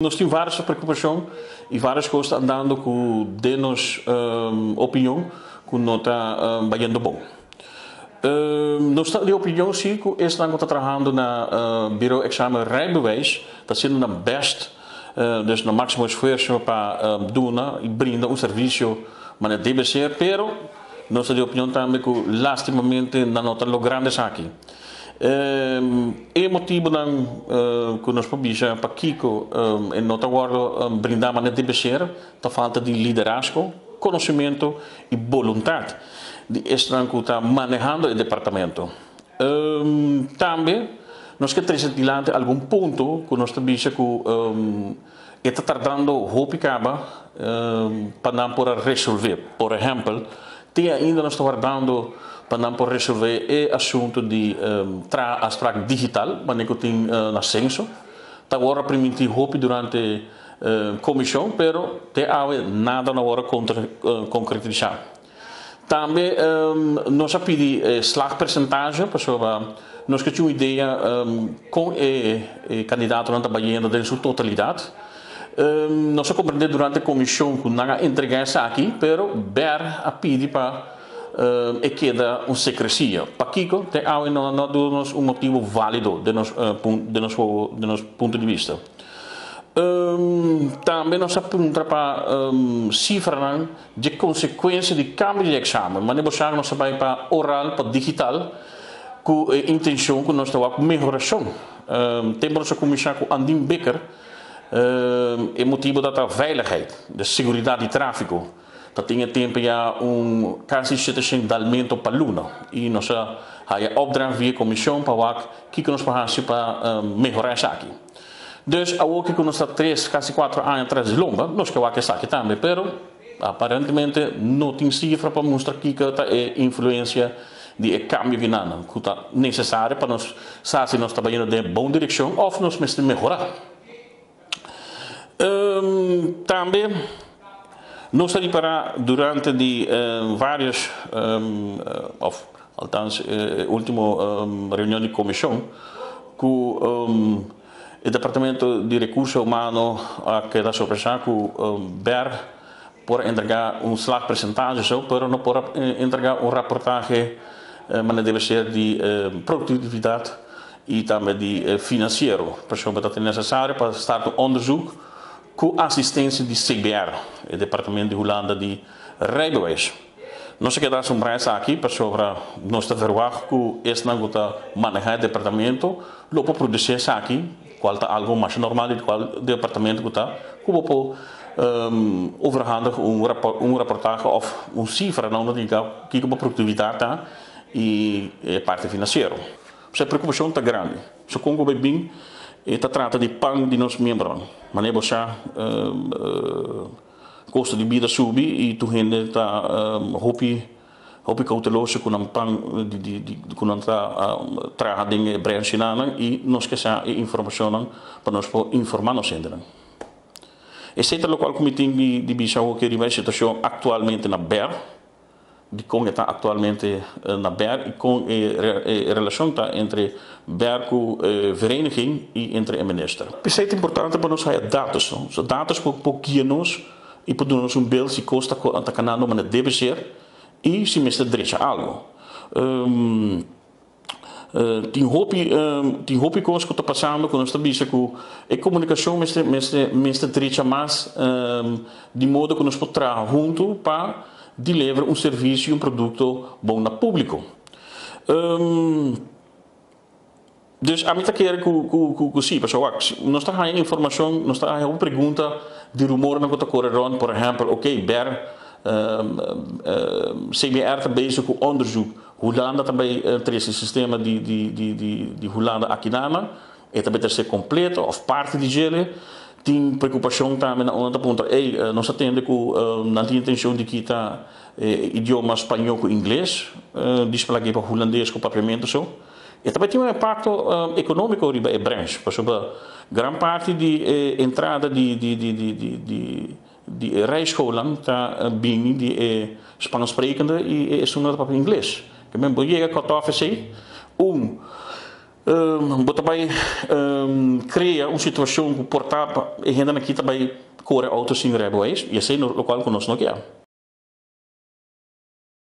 Nós temos várias preocupações e várias coisas andando com de nos opinião que não está bem bom. Nós de opinião sim que estamos trabalhando na bureau exame rijbewijs, está sendo na best, dus na máximo esforço para dar e brindar serviço mas deve ser, pero nossa de opinião também que lastimamente não nota lo grandes aqui. E motivo que nós podemos para Kiko e nota agora brindar mas deve ser a falta de liderazgo, conhecimento e vontade de estar manejando o departamento. Também nós que trazer adiante algum ponto que nós também que está tardando roupa para não poder resolver. Por exemplo, ainda nós estamos guardando para não poder resolver o assunto de aspecto digital, mas que tem na censo. Agora permitir roupa durante a comissão, pero nada na hora concretizar. Também nós pedimos slagpercentage, pessoal, nós que tínhamos ideia com o candidato não trabalhando em sua totalidade. Nós compreendemos durante a comissão que não entregar isso aqui, pero ver a pedir para queda secrecia. Para Kiko, não damos motivo válido de nosso ponto de vista. Também nós apontamos para cifras de consequências de cambio de exame, mas nós vamos para oral, para digital, com a intenção que nós estamos com melhoração. Temos a comissão com Andin Becker, é motivo da veiligheid, de segurança de tráfego. Dat tinha tempo já quase 70 aumento para Luna. E nós temos opdracht via comissão para que nós podemos para melhorar isso aqui. Dus ook que nós está 3, quase 4 anos atrás de Lomba, nós que isso aqui também, pero aparentemente não tem cifra para mostrar que a influência de cambio que é necessário para nós saber se nós estamos indo em boa direção ou nós precisamos melhorar. Também nós estamos para durante várias althans última reunião de comissão com o departamento de recursos humanos que dá sorpresa que BER por entregar slagpercentage pero não por entregar reportagem mas deve ser de produtividade e também de financeiro, porque dat é necessário para estar com onderzoek com assistência de CBR, o departamento de Holanda de rijbewijs. Nós que damos prijs aqui para nós verwachten que este não está manejar o departamento, lo para produzir isso aqui, qual está algo mais normal do qual departamento que está, como para overhandig reportagem ou cifra não diga que como produtividade está e parte financeira. Essa preocupação está grande. Se Congo bem está trata de pão de nossos membros, mas é boa custo de vida subir e tu gente está hopi cauteloso com um pão de quando está traga em branche e nós que essa informação para nós informar nós ainda. Esse é o local comitê de Bissau que a situação atualmente na BER, de como está atualmente na BER e com a relação entre BER com a vereniging e entre o ministro. Isso é importante para nós ter dados, dados para nós e para nós beeld se custa a canal não deve ser e se me direito algo. Tem roupa coisas que está passando com nós também com a comunicação me direito mais de modo que nós podemos junto para deliver serviço e produto bom no público. Dus a mim está querendo que sim, pessoal, nós está aí informação, nós está aí uma pergunta de rumor na que está correndo, por exemplo, ok, CBR está bezig com onderzoek, Holanda também tem esse sistema de Holanda aqui na, e também tem que ser completo ou parte de gele. Tem preocupação também na outra ponta, nós atendemos com não tem intenção de quitar idioma espanhol com inglês, displague para holandês com papiamento só. E também tem impacto econômico riba e branche, porque grande parte de entrada de rijscholen está bem de Spaans sprekende e estudando para inglês. Que men chega com a office Bota também cria uma situação confortável e ainda aqui também corre autos sem rebeldes e assim no local que nós não queremos.